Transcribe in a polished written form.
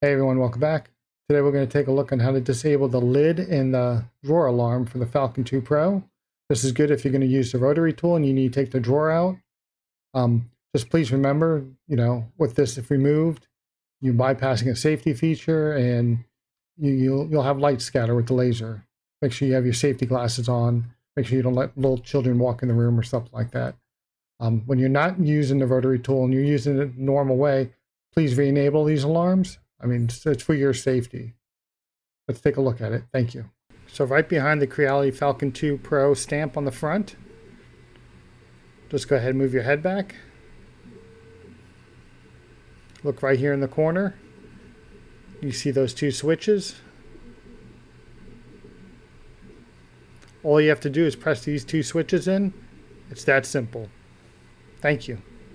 Hey everyone, welcome back. Today we're going to take a look on how to disable the lid in the drawer alarm for the Falcon 2 Pro. This is good if you're going to use the Rotary tool and you need to take the drawer out. Just please remember, with this, if removed, you're bypassing a safety feature and you'll have light scatter with the laser. Make sure you have your safety glasses on. Make sure you don't let little children walk in the room or stuff like that. When you're not using the Rotary tool and you're using it the normal way, please re-enable these alarms. It's for your safety. Let's take a look at it. Thank you. So right behind the Creality Falcon2 Pro stamp on the front, just go ahead and move your head back. Look right here in the corner. You see those two switches. All you have to do is press these two switches in. It's that simple. Thank you.